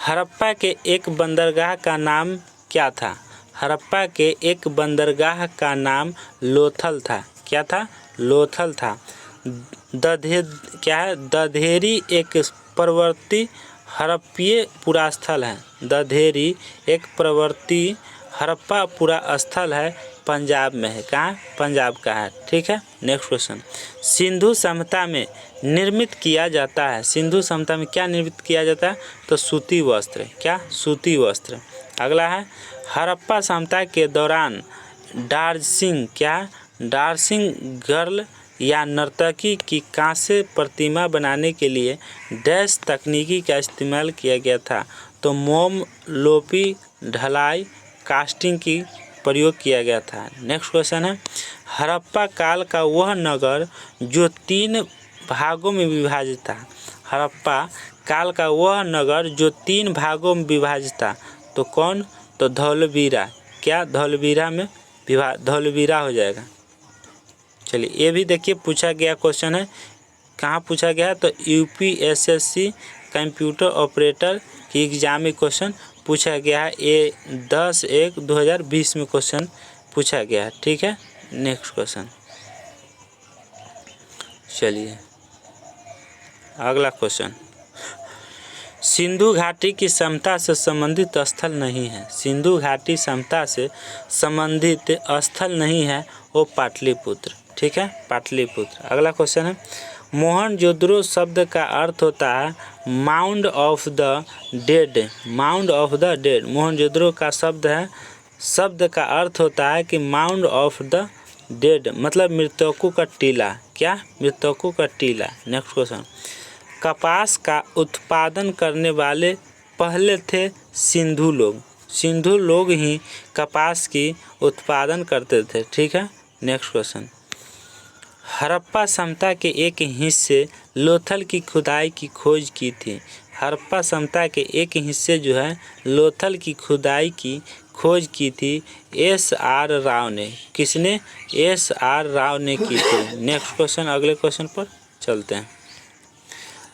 हड़प्पा के एक बंदरगाह का नाम क्या था। हड़प्पा के एक बंदरगाह का नाम लोथल था, क्या था, लोथल था। क्या है, दधेरी एक प्रवर्ती हड़प्पीय पुरा स्थल है। दधेरी एक प्रवर्ती हड़प्पा पुरा स्थल है, पंजाब में है, कहाँ, पंजाब का है, ठीक है। नेक्स्ट क्वेश्चन, सिंधु सभ्यता में निर्मित किया जाता है, सिंधु सभ्यता में क्या निर्मित किया जाता है, तो सूती वस्त्र, क्या, सूती वस्त्र। अगला है, हड़प्पा सभ्यता के दौरान डांसिंग, क्या, डांसिंग गर्ल या नर्तकी की कांस्य प्रतिमा बनाने के लिए डैश तकनीकी का इस्तेमाल किया गया था, तो मोम लोपी ढलाई कास्टिंग की प्रयोग किया गया था। नेक्स्ट क्वेश्चन है, हड़प्पा काल का वह नगर जो 3 भागों में विभाजित था। हड़प्पा काल का वह नगर जो 3 भागों में विभाजित था, तो कौन, तो धौलवीरा, क्या, धौलवीरा में धौलवीरा हो जाएगा। चलिए, ये भी देखिए पूछा गया क्वेश्चन है, कहाँ पूछा गया है, तो यूपीएसएससी कंप्यूटर ऑपरेटर की एग्जाम में क्वेश्चन पूछा गया है। ये 10/1/2020 में क्वेश्चन पूछा गया है, ठीक है। नेक्स्ट क्वेश्चन, चलिए अगला क्वेश्चन, सिंधु घाटी की समता से संबंधित स्थल नहीं है। सिंधु घाटी समता से संबंधित स्थल नहीं है, वो पाटलिपुत्र, ठीक है, पाटलिपुत्र। अगला क्वेश्चन है, मोहनजोदड़ो शब्द का अर्थ होता है mound of the dead. Mound of the dead, Mohenjodaro का शब्द का अर्थ होता है कि माउंड ऑफ द डेड मतलब मृतकों का टीला, क्या, मृतकों का टीला। नेक्स्ट क्वेश्चन, कपास का उत्पादन करने वाले पहले थे सिंधु लोग। सिंधु लोग ही कपास की उत्पादन करते थे, ठीक है। नेक्स्ट क्वेश्चन, हड़प्पा सभ्यता के एक हिस्से लोथल की खुदाई की खोज की थी। हड़प्पा सभ्यता के एक हिस्से जो है लोथल की खुदाई की खोज की थी एस.आर. राव ने। किसने, एस.आर. राव ने की थी। नेक्स्ट क्वेश्चन, अगले क्वेश्चन पर चलते हैं।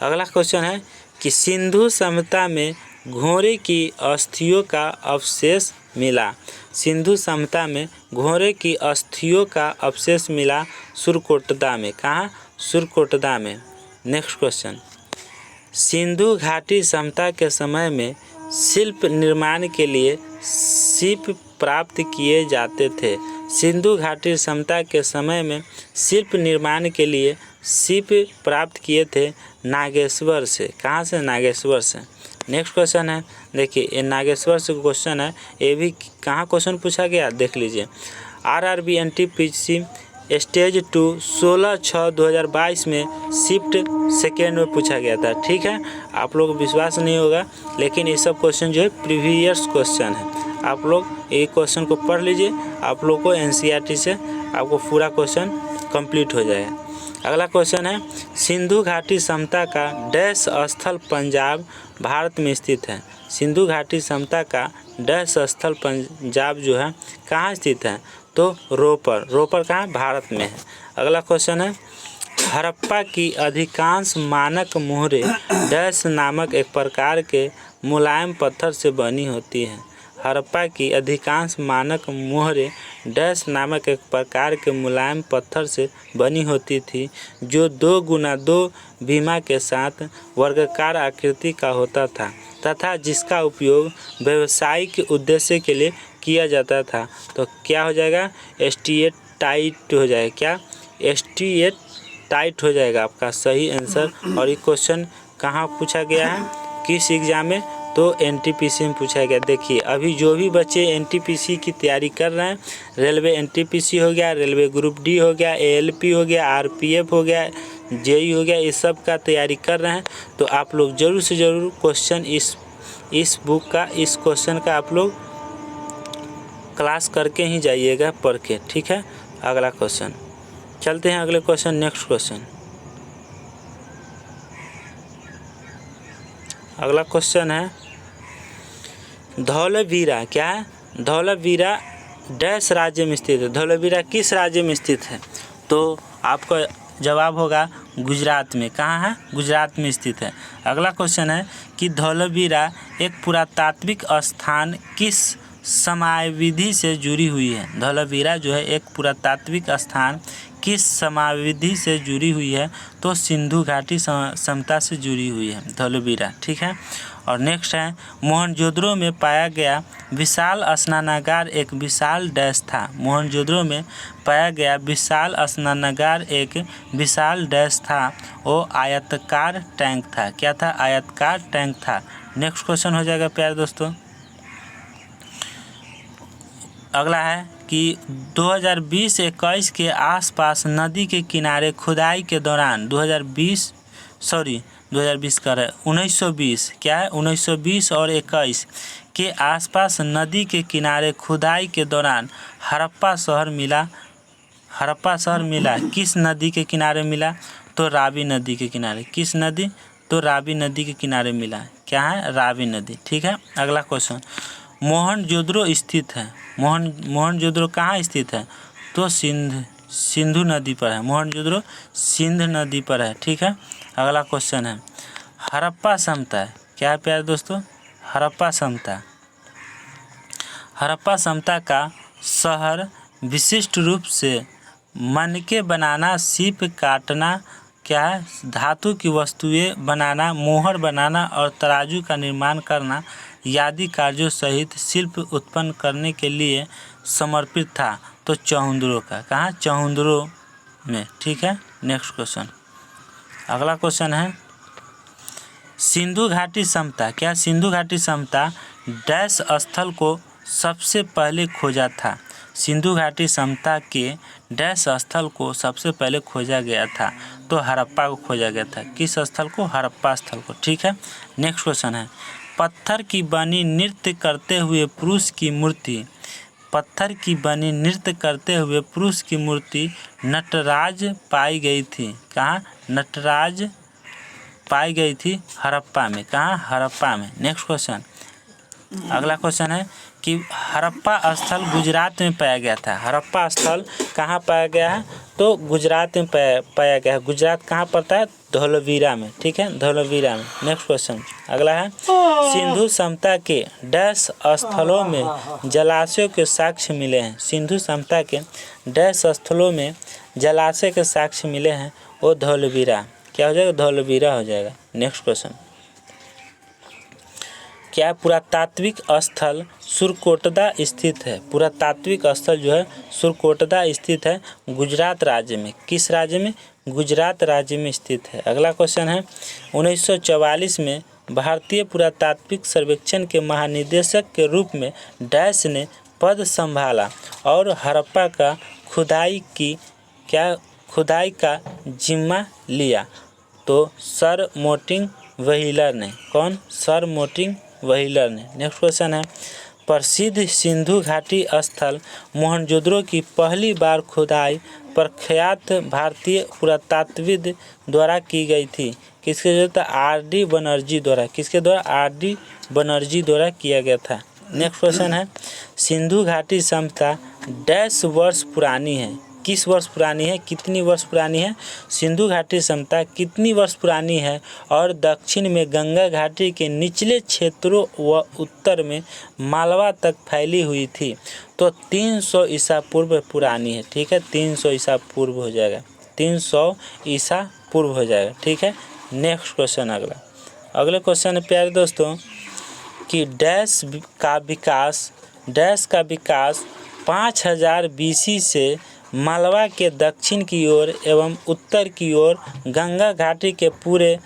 अगला क्वेश्चन है कि सिंधु सभ्यता में घोड़े की अस्थियों का अवशेष मिला। सिंधु सभ्यता में घोड़े की अस्थियों का अवशेष मिला सुरकोटदा में, कहाँ, सुरकोटदा में। नेक्स्ट क्वेश्चन, सिंधु घाटी सभ्यता के समय में शिल्प निर्माण के लिए सीप प्राप्त किए जाते थे। सिंधु घाटी सभ्यता के समय में शिल्प निर्माण के लिए सीप प्राप्त किए थे नागेश्वर से, कहाँ से, नागेश्वर से। नेक्स्ट क्वेश्चन है, देखिए ये नागेश्वर से क्वेश्चन है, ये भी कहाँ क्वेश्चन पूछा गया देख लीजिए। आरआरबी एनटीपीसी स्टेज 2 16/6/2022 में शिफ्ट सेकेंड में पूछा गया था, ठीक है। आप लोग को विश्वास नहीं होगा, लेकिन ये सब क्वेश्चन जो है प्रीवियस क्वेश्चन है। आप लोग ये क्वेश्चन को पढ़ लीजिए, आप लोग को एनसीईआरटी से आपको पूरा क्वेश्चन कंप्लीट हो जाएगा। अगला क्वेश्चन है, सिंधु घाटी सभ्यता का डैश स्थल पंजाब भारत में स्थित है। सिंधु घाटी सभ्यता का डैश स्थल पंजाब जो है कहाँ स्थित है, तो रोपर। रोपर कहाँ, भारत में है। अगला क्वेश्चन है, हड़प्पा की अधिकांश मानक मोहरें डैश नामक एक प्रकार के मुलायम पत्थर से बनी होती हैं। हड़प्पा की अधिकांश मानक मोहरें डैश नामक एक प्रकार के मुलायम पत्थर से बनी होती थी, जो 2x2 भीमा के साथ वर्गाकार आकृति का होता था तथा जिसका उपयोग व्यावसायिक उद्देश्य के लिए किया जाता था। तो क्या हो जाएगा, स्टेटाइट हो जाएगा, क्या स्टेटाइट हो जाएगा आपका सही आंसर। और ये क्वेश्चन कहाँ पूछा गया है, किस एग्जाम में, तो एनटीपीसी में पूछा गया। देखिए अभी जो भी बच्चे एनटीपीसी की तैयारी कर रहे हैं, रेलवे एनटीपीसी हो गया, रेलवे ग्रुप डी हो गया, एएलपी हो गया, आरपीएफ हो गया, जेई हो गया, इस सब का तैयारी कर रहे हैं, तो आप लोग ज़रूर से ज़रूर क्वेश्चन इस बुक का, इस क्वेश्चन का आप लोग क्लास करके ही जाइएगा पढ़ के, ठीक है। अगला क्वेश्चन चलते हैं, अगले क्वेश्चन, नेक्स्ट क्वेश्चन। अगला क्वेश्चन है धौलावीरा, क्या है, धौलावीरा डैश राज्य में स्थित है। धौलावीरा किस राज्य में स्थित है, तो आपका जवाब होगा गुजरात में। कहाँ है, गुजरात में स्थित है। अगला क्वेश्चन है कि धौलावीरा एक पुरातात्विक स्थान किस समयावधि से जुड़ी हुई है। धौलावीरा जो है एक पुरातात्विक स्थान किस समयावधि से जुड़ी हुई है, तो सिंधु घाटी समता से जुड़ी हुई है धौलावीरा, ठीक है। और नेक्स्ट है मोहनजोदड़ो में पाया गया विशाल स्नानागार एक विशाल डैश था। मोहनजोदड़ो में पाया गया विशाल स्नानागार एक विशाल डैश था, वो आयताकार टैंक था। क्या था, आयताकार टैंक था। नेक्स्ट क्वेश्चन हो जाएगा प्यारे दोस्तों। अगला है कि 2020-21 के आसपास नदी के किनारे खुदाई के दौरान 2020 कर 1920, क्या है, 1920 और 21 के आसपास नदी के किनारे खुदाई के दौरान हड़प्पा शहर मिला। हड़प्पा शहर मिला किस नदी के किनारे मिला, तो रावी नदी के किनारे। किस नदी, तो रावी नदी के किनारे मिला। क्या है, रावी नदी, ठीक है। अगला क्वेश्चन मोहनजोदड़ो स्थित है। मोहनजोदड़ो कहाँ स्थित है, तो सिंधु नदी पर है। मोहनजोदड़ो सिंधु नदी पर है, ठीक है। अगला क्वेश्चन है हड़प्पा समता, क्या है प्यारे दोस्तों, हड़प्पा समता। हड़प्पा समता का शहर विशिष्ट रूप से मनके बनाना, सीप काटना, क्या है, धातु की वस्तुएं बनाना, मोहर बनाना और तराजू का निर्माण करना आदि कार्यों सहित शिल्प उत्पन्न करने के लिए समर्पित था। तो चौहुंदरो का, कहाँ, चौहुंदरो में, ठीक है। नेक्स्ट क्वेश्चन, अगला क्वेश्चन है सिंधु घाटी समता, क्या, सिंधु घाटी समता डैश स्थल को सबसे पहले खोजा था। सिंधु घाटी समता के डैश स्थल को सबसे पहले खोजा गया था, तो हड़प्पा को खोजा गया था। किस स्थल को, हड़प्पा स्थल को, ठीक है। नेक्स्ट क्वेश्चन है पत्थर की बनी नृत्य करते हुए पुरुष की मूर्ति। पत्थर की बनी नृत्य करते हुए पुरुष की मूर्ति नटराज पाई गई थी। कहाँ, नटराज पाई गई थी, हड़प्पा में। कहाँ, हड़प्पा में। नेक्स्ट क्वेश्चन, अगला क्वेश्चन है कि हड़प्पा स्थल गुजरात में पाया गया था। हड़प्पा स्थल कहाँ पाया गया है, तो गुजरात में पाया गया है। गुजरात कहाँ पड़ता है, धौलावीरा में, ठीक है, धौलावीरा में। नेक्स्ट क्वेश्चन अगला है सिंधु समता के डैश स्थलों में जलाशयों के साक्ष्य मिले हैं। सिंधु समता के डैश स्थलों में जलाशय के साक्ष्य मिले हैं, वो धौलावीरा, क्या हो जाएगा, धौलावीरा हो जाएगा। नेक्स्ट क्वेश्चन क्या पुरातात्विक स्थल सुरकोटदा स्थित है। पुरातात्विक स्थल जो है सुरकोटदा स्थित है गुजरात राज्य में। किस राज्य में, गुजरात राज्य में स्थित है। अगला क्वेश्चन है 1944 में भारतीय पुरातात्विक सर्वेक्षण के महानिदेशक के रूप में डैश ने पद संभाला और हड़प्पा का खुदाई का जिम्मा लिया, तो सर मोर्टिन व्हीलर ने। कौन, सर मोर्टिन व्हीलर ने। नेक्स्ट क्वेश्चन है प्रसिद्ध सिंधु घाटी स्थल मोहनजोदड़ो की पहली बार खुदाई प्रख्यात भारतीय पुरातत्वविद द्वारा की गई थी। किसके द्वारा, आर.डी. बनर्जी द्वारा। किसके द्वारा, आर.डी. बनर्जी द्वारा किया गया था। नेक्स्ट क्वेश्चन है सिंधु घाटी समता डैश वर्ष पुरानी है। किस वर्ष पुरानी है, कितनी वर्ष पुरानी है, सिंधु घाटी समता कितनी वर्ष पुरानी है, और दक्षिण में गंगा घाटी के निचले क्षेत्रों व उत्तर में मालवा तक फैली हुई थी, तो 300 ईसा पूर्व पुरानी है। ठीक है, 300 ईसा पूर्व हो जाएगा, 300 ईसा पूर्व हो जाएगा। ठीक है, नेक्स्ट क्वेश्चन अगले क्वेश्चन है प्यारे दोस्तों कि डैश का विकास डैश का विकास 5000 BC से मालवा के दक्षिण की ओर एवं उत्तर की ओर गंगा घाटी के पूरे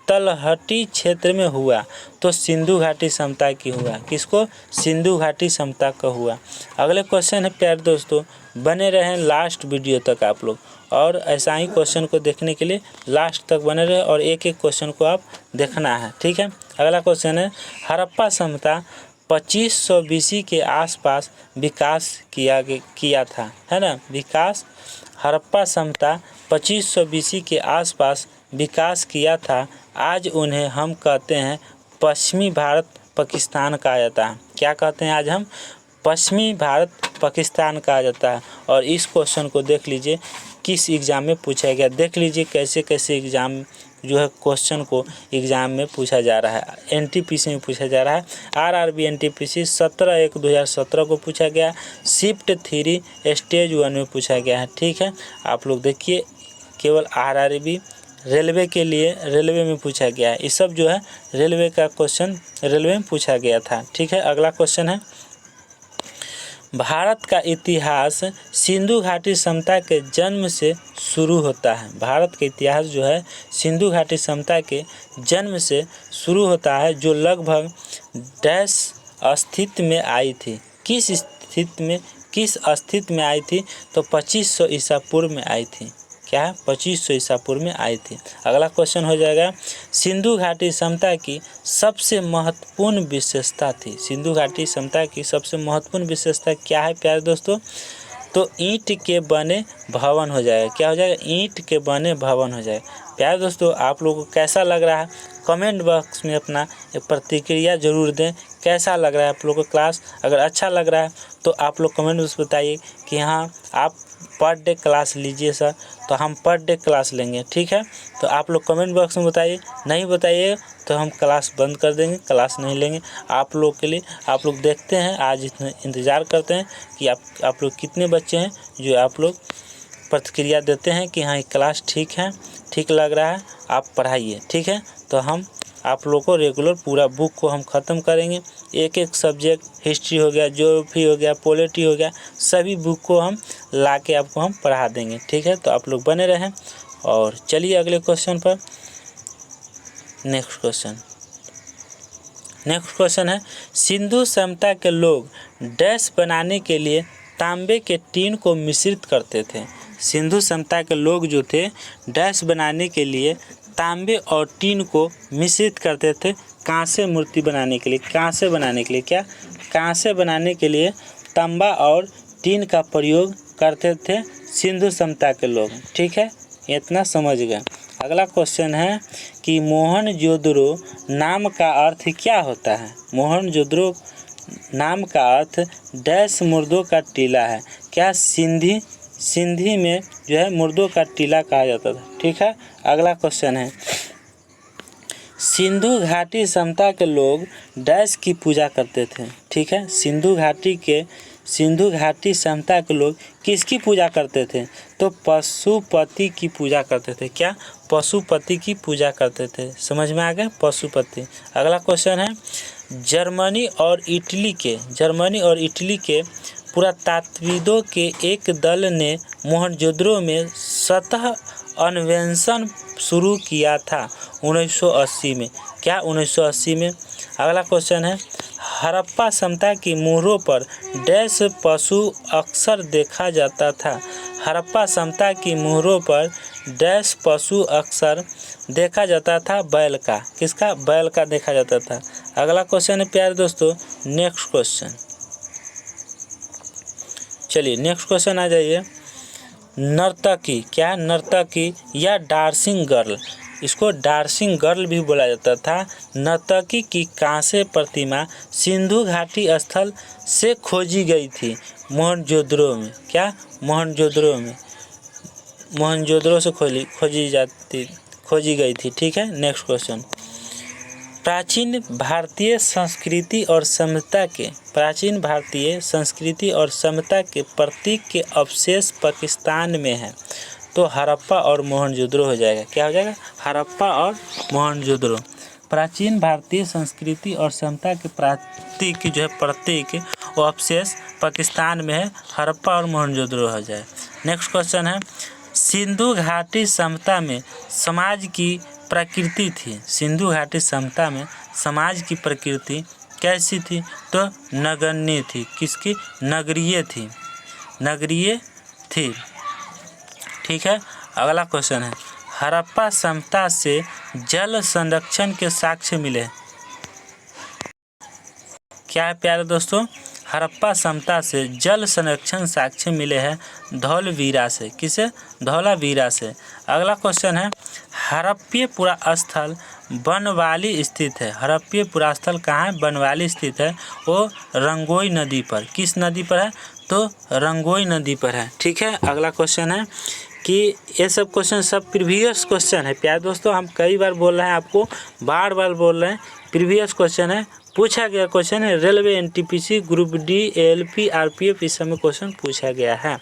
तलहटी क्षेत्र में हुआ। तो सिंधु घाटी समता की हुआ। किसको? सिंधु घाटी समता का हुआ। अगले क्वेश्चन है प्यारे दोस्तों, बने रहें लास्ट वीडियो तक आप लोग, और ऐसा ही क्वेश्चन को देखने के लिए लास्ट तक बने रहे और एक एक क्वेश्चन को आप देखना है, ठीक है। अगला क्वेश्चन है, हड़प्पा समता 2500 BC के आसपास विकास किया था, है ना। विकास हड़प्पा समता 2500 BC के आसपास विकास किया था। आज उन्हें हम कहते हैं पश्चिमी भारत पाकिस्तान कहा जाता है। क्या कहते हैं? आज हम पश्चिमी भारत पाकिस्तान कहा जाता है। और इस क्वेश्चन को देख लीजिए किस एग्ज़ाम में पूछा गया। देख लीजिए कैसे कैसे एग्ज़ाम जो है क्वेश्चन को एग्ज़ाम में पूछा जा रहा है। NTPC में पूछा जा रहा है। RRB NTPC 17/1/2017 को पूछा गया। शिफ्ट 3 स्टेज 1 में पूछा गया है, ठीक है। आप लोग देखिए, केवल RRB रेलवे के लिए रेलवे में पूछा गया है। ये सब जो है रेलवे का क्वेश्चन रेलवे में पूछा गया था, ठीक है। अगला क्वेश्चन है, भारत का इतिहास सिंधु घाटी समता के जन्म से शुरू होता है। भारत का इतिहास जो है सिंधु घाटी समता के जन्म से शुरू होता है, जो लगभग डैश अस्तित्व में आई थी। किस अस्तित्व में आई थी? तो 2500 ईसा पूर्व में आई थी। क्या है? 2500 ईसा पूर्व में आई थी। अगला क्वेश्चन हो जाएगा, सिंधु घाटी समता की सबसे महत्वपूर्ण विशेषता थी। सिंधु घाटी समता की सबसे महत्वपूर्ण विशेषता क्या है प्यारे दोस्तों? तो ईंट के बने भवन हो जाएगा। क्या हो जाएगा? ईंट के बने भवन हो जाएगा। प्यारे दोस्तों, आप लोगों को कैसा लग रहा है? कमेंट बॉक्स में अपना एक प्रतिक्रिया जरूर दें। कैसा लग रहा है आप लोगों को क्लास? अगर अच्छा लग रहा है तो आप लोग कमेंट में बताइए कि हाँ आप पर डे क्लास लीजिए सर, तो हम पर डे क्लास लेंगे, ठीक है। तो आप लोग कमेंट बॉक्स में बताइए। नहीं बताइए तो हम क्लास बंद कर देंगे, क्लास नहीं लेंगे आप लोग के लिए। आप लोग देखते हैं, आज इतना इंतज़ार करते हैं कि आप लोग कितने बच्चे हैं जो आप लोग प्रतिक्रिया देते हैं कि हाँ ये क्लास ठीक है, ठीक लग रहा है, आप पढ़ाइए, ठीक है। तो हम आप लोग को रेगुलर पूरा बुक को हम ख़त्म करेंगे। एक एक सब्जेक्ट, हिस्ट्री हो गया, ज्योग्राफी हो गया, पॉलिटी हो गया, सभी बुक को हम ला के आपको हम पढ़ा देंगे, ठीक है। तो आप लोग बने रहें और चलिए अगले क्वेश्चन पर। नेक्स्ट क्वेश्चन है, सिंधु समता के लोग डैश बनाने के लिए तांबे के टीन को मिश्रित करते थे। सिंधु समता के लोग जो थे डैश बनाने के लिए तांबे और टीन को मिश्रित करते थे। कांसे मूर्ति बनाने के लिए, कांसे बनाने के लिए, क्या कांसे बनाने के लिए तांबा और टीन का प्रयोग करते थे सिंधु समता के लोग, ठीक है। इतना समझ गए। अगला क्वेश्चन है कि मोहनजोदड़ो नाम का अर्थ क्या होता है? मोहनजोदड़ो नाम का अर्थ डैश मुर्दों का टीला है। क्या सिंधी में जो है मुर्दों का टीला कहा जाता था, ठीक है। अगला क्वेश्चन है, सिंधु घाटी समता के लोग डैश की पूजा करते थे, ठीक है। सिंधु घाटी समता के लोग किसकी पूजा करते थे? तो पशुपति की पूजा करते थे। क्या? पशुपति की पूजा करते थे। समझ में आ गया? पशुपति। अगला क्वेश्चन है, जर्मनी और इटली के पुरातत्वविदों के एक दल ने मोहनजोदड़ो में सतह अन्वेषण शुरू किया था 1980 में। क्या? 1980 में। अगला क्वेश्चन है, हड़प्पा समता की मोहरों पर डैश पशु अक्सर देखा जाता था। हड़प्पा समता की मोहरों पर डैश पशु अक्सर देखा जाता था। बैल का। किसका? बैल का देखा जाता था। अगला क्वेश्चन है प्यारे दोस्तों, नेक्स्ट क्वेश्चन। चलिए नेक्स्ट क्वेश्चन आ जाइए। नर्तकी, क्या? नर्तकी या डांसिंग गर्ल, इसको डांसिंग गर्ल भी बोला जाता था। नर्तकी की कांस्य प्रतिमा सिंधु घाटी स्थल से खोजी गई थी मोहनजोदड़ो में। क्या? मोहनजोदड़ो से खोजी गई थी, ठीक है। नेक्स्ट क्वेश्चन, प्राचीन भारतीय संस्कृति और सभ्यता के प्रतीक के अवशेष पाकिस्तान में है। तो हड़प्पा और मोहनजोदड़ो हो जाएगा। क्या हो जाएगा? हड़प्पा और मोहनजोदड़ो। प्राचीन भारतीय संस्कृति और सभ्यता के प्रतीक वो अवशेष पाकिस्तान में है, हड़प्पा और मोहनजोदड़ो हो जाए। नेक्स्ट क्वेश्चन है, सिंधु घाटी समता में समाज की प्रकृति थी। सिंधु घाटी समता में समाज की प्रकृति कैसी थी? तो नगण्य थी। किसकी? नगरीय थी, नगरीय थी। ठीक है। अगला क्वेश्चन है, हड़प्पा समता से जल संरक्षण के साक्ष्य मिले। क्या है प्यारे दोस्तों? हड़प्पा समता से जल संरक्षण साक्ष्य मिले हैं धौलवीरा से। किसे? धौलावीरा से। अगला क्वेश्चन है, हड़प्पीय पुरा स्थल बनवाली स्थित है। हड़प्पीय पुरा स्थल कहाँ है? बनवाली स्थित है। वो रंगोई नदी पर। किस नदी पर है? तो रंगोई नदी पर है। ठीक है। अगला क्वेश्चन है कि ये सब क्वेश्चन सब प्रीवियस क्वेश्चन है प्यारे दोस्तों, हम कई बार बोल रहे हैं, आपको बार बार बोल रहे हैं, प्रीवियस क्वेश्चन है, पूछा गया क्वेश्चन है। Railway, NTPC, group D, ALP, RPF, इस समय क्वेश्चन पूछा गया है।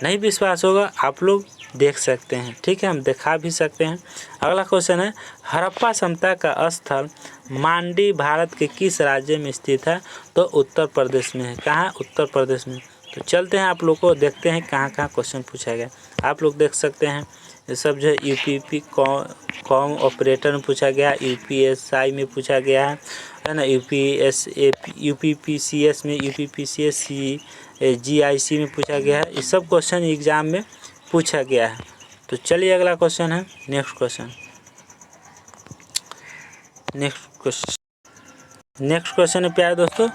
नहीं विश्वास होगा आप लोग देख सकते हैं। ठीक है, हम दिखा भी सकते हैं। अगला क्वेश्चन है, हड़प्पा समता का स्थल मांडी भारत के किस राज्य में स्थित है? तो उत्तर प्रदेश में है। कहाँ? उत्तर प्रदेश में। तो चलते हैं, आप लोग को देखते हैं कहाँ कहाँ क्वेश्चन पूछा गया। आप लोग देख सकते हैं ये सब जो है यूपीपी कॉम ऑपरेटर में पूछा गया, यूपीएसआई में पूछा गया है ना, यूपीपीसीएस में, यूपीपीसीएस जीआईसी में पूछा गया है। ये सब क्वेश्चन एग्जाम में पूछा गया है। तो चलिए अगला क्वेश्चन है, नेक्स्ट क्वेश्चन है प्यारे दोस्तों,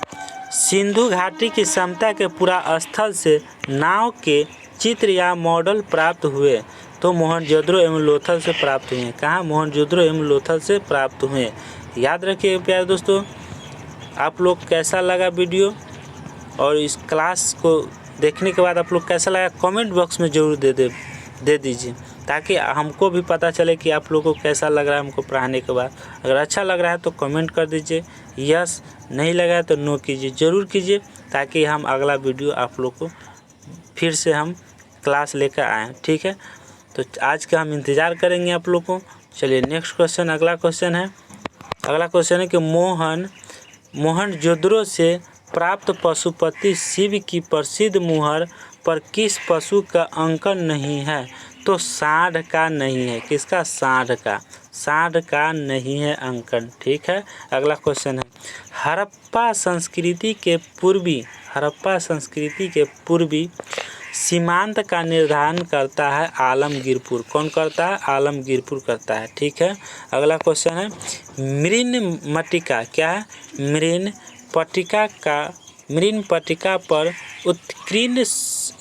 सिंधु घाटी की समता के पूरा स्थल से नाव के चित्र या मॉडल प्राप्त हुए। तो मोहनजोदड़ो एवं लोथल से प्राप्त हुए हैं। कहाँ? मोहनजोदड़ो एवं लोथल से प्राप्त हुए। याद रखिए प्यारे दोस्तों, आप लोग कैसा लगा वीडियो और इस क्लास को देखने के बाद आप लोग कैसा लगा कमेंट बॉक्स में ज़रूर दे दीजिए, ताकि हमको भी पता चले कि आप लोगों को कैसा लग रहा है हमको पढ़ाने के बाद। अगर अच्छा लग रहा है तो कमेंट कर दीजिए यस, नहीं लगा है तो नो कीजिए, ज़रूर कीजिए, ताकि हम अगला वीडियो आप लोग को फिर से हम क्लास लेकर आएँ। ठीक है, तो आज का हम इंतज़ार करेंगे आप लोग को। चलिए नेक्स्ट क्वेश्चन, अगला क्वेश्चन है कि मोहनजोदड़ो से प्राप्त पशुपति शिव की प्रसिद्ध मुहर पर किस पशु का अंकन नहीं है? तो सांड का नहीं है। किसका? सांड का नहीं है अंकन। ठीक है। अगला क्वेश्चन है, हड़प्पा संस्कृति के पूर्वी सीमांत का निर्धारण करता है आलमगीरपुर। कौन करता है? आलमगीरपुर करता है। ठीक है। अगला क्वेश्चन है, मृन्मटिका। क्या है? मृन्मटिका पर उत्कीर्ण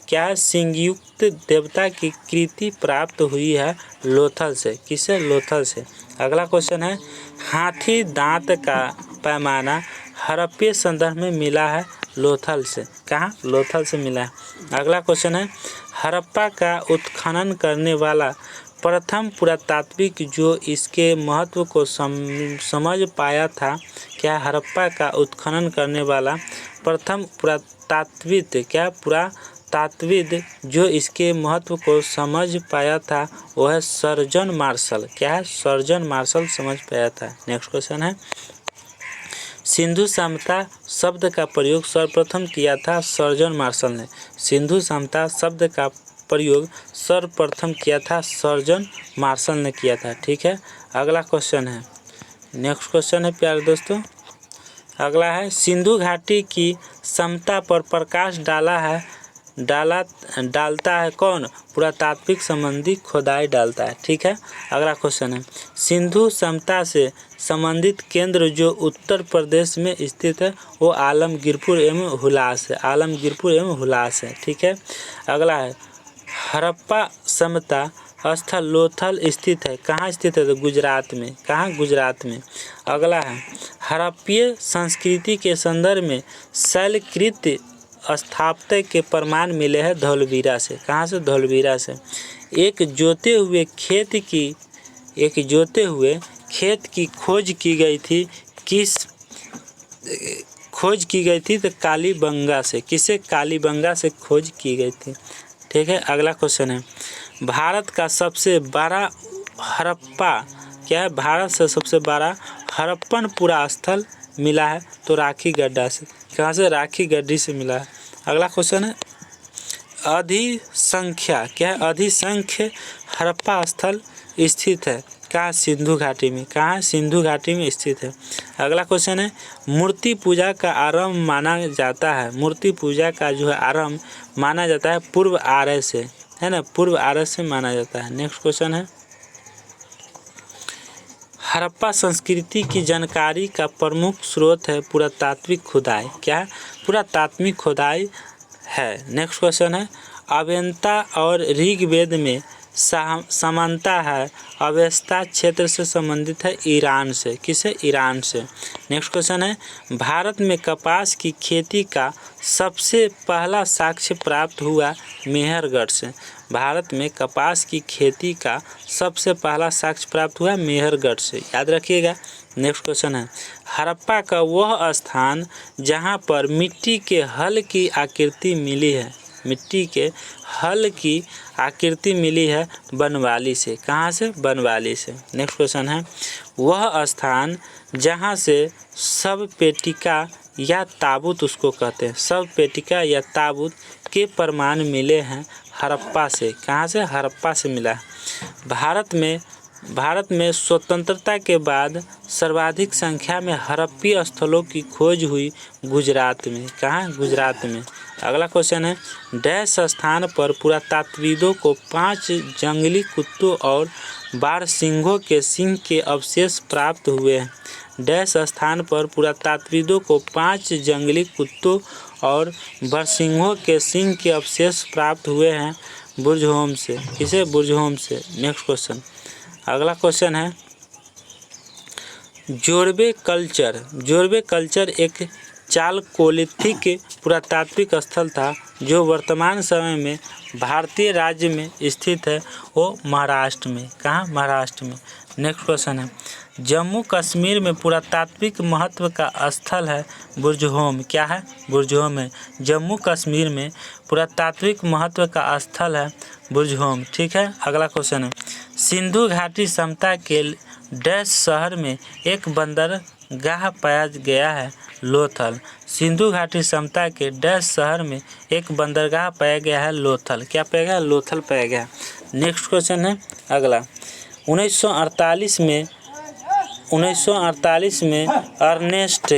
क्या है? सिंहयुक्त देवता की कृति प्राप्त हुई है लोथल से। किससे? लोथल से। अगला क्वेश्चन है, हाथी दांत का पैमाना हड़प्पीय संदर्भ में मिला है लोथल से। कहाँ? लोथल से मिला है। अगला क्वेश्चन है, हड़प्पा का उत्खनन करने वाला प्रथम पुरातात्विक जो इसके महत्व को समझ पाया था। क्या? हड़प्पा का उत्खनन करने वाला प्रथम पुरातात्विद जो इसके महत्व को समझ पाया था वो है सर्जन मार्शल। क्या है? सर्जन मार्शल समझ पाया था। नेक्स्ट क्वेश्चन है, सिंधु समता शब्द का प्रयोग सर्वप्रथम किया था सर्जन मार्शल ने। सिंधु समता शब्द का प्रयोग सर्वप्रथम किया था सर्जन मार्शल ने किया था। ठीक है। अगला क्वेश्चन है, नेक्स्ट क्वेश्चन है प्यारे दोस्तों, अगला है, सिंधु घाटी की समता पर प्रकाश डालता है कौन? पुरातात्विक संबंधी खोदाई डालता है। ठीक है। अगला क्वेश्चन है, सिंधु समता से संबंधित केंद्र जो उत्तर प्रदेश में स्थित है वो आलमगीरपुर एवं हुलास है। आलमगीरपुर एवं हुलास है। ठीक है। अगला है, हड़प्पा समता स्थल लोथल स्थित है। कहाँ स्थित है? तो गुजरात में। कहाँ? गुजरात में। अगला है, हड़प्पीय संस्कृति के संदर्भ में शैलकृत स्थापत्य के प्रमाण मिले हैं धौलवीरा से। कहाँ से? धौलवीरा से। एक जोते हुए खेत की खोज की गई थी। किस खोज की गई थी? तो कालीबंगा से। किसे? कालीबंगा से खोज की गई थी। ठीक है। अगला क्वेश्चन है, भारत का सबसे बड़ा हड़प्पा क्या है? भारत से सबसे बड़ा हड़प्पन पुरा स्थल मिला है तो राखी गड्ढा से। कहाँ से? राखी गड्ढी से मिला है। अगला क्वेश्चन है अधिसंख्या, क्या है? अधिसंख्य हड़प्पा स्थल स्थित है कहाँ? सिंधु घाटी में। कहाँ? सिंधु घाटी में स्थित है। अगला क्वेश्चन है मूर्ति पूजा का आरंभ माना जाता है, मूर्ति पूजा का जो है आरंभ माना जाता है पूर्व आर्य से, है ना, पूर्व आर्य से माना जाता है। नेक्स्ट क्वेश्चन है हड़प्पा संस्कृति की जानकारी का प्रमुख स्रोत है पुरातात्विक खुदाई, क्या है? पुरातात्विक खुदाई है। नेक्स्ट क्वेश्चन है अवेंता और ऋग्वेद में समानता है, अवेस्ता क्षेत्र से संबंधित है ईरान से, किसे? ईरान से। नेक्स्ट क्वेश्चन है भारत में कपास की खेती का सबसे पहला साक्ष्य प्राप्त हुआ मेहरगढ़ से। भारत में कपास की खेती का सबसे पहला साक्ष्य प्राप्त हुआ मेहरगढ़ से, याद रखिएगा। नेक्स्ट क्वेश्चन है हड़प्पा का वह स्थान जहां पर मिट्टी के हल की आकृति मिली है, मिट्टी के हल की आकृति मिली है बनवाली से, कहाँ से? बनवाली से। नेक्स्ट क्वेश्चन है वह स्थान जहाँ से सब पेटिका या ताबूत उसको कहते हैं, सब पेटिका या ताबूत के प्रमाण मिले हैं हड़प्पा से, कहाँ से? हड़प्पा से मिला है। भारत में स्वतंत्रता के बाद सर्वाधिक संख्या में हड़प्पी स्थलों की खोज हुई गुजरात में, कहाँ? गुजरात में। अगला क्वेश्चन है डैश स्थान पर पुरातात्विदों को 5 जंगली कुत्तों और बारहसिंघों के सिंह के अवशेष प्राप्त हुए हैं। डैश स्थान पर पुरातात्विदों को 5 जंगली कुत्तों और बारहसिंघों के सिंह के अवशेष प्राप्त हुए हैं बुर्जहोम से, किसे? बुर्जहोम से। नेक्स्ट क्वेश्चन, अगला क्वेश्चन है जोरबे कल्चर एक चालकोलिथिक पुरातात्विक स्थल था जो वर्तमान समय में भारतीय राज्य में स्थित है, वो महाराष्ट्र में, कहाँ? महाराष्ट्र में। नेक्स्ट क्वेश्चन है जम्मू कश्मीर में पुरातात्विक महत्व का स्थल है बुर्जहोम, क्या है? बुर्जहोम है। जम्मू कश्मीर में पुरातात्विक महत्व का स्थल है बुर्जहोम, ठीक है। अगला क्वेश्चन है सिंधु घाटी समता के डैश शहर में एक बंदरगाह पाया गया है लोथल। सिंधु घाटी समता के डैश शहर में एक बंदरगाह पाया गया है लोथल, क्या पाया गया? लोथल पाया गया। नेक्स्ट क्वेश्चन है अगला 1948 में अर्नेस्ट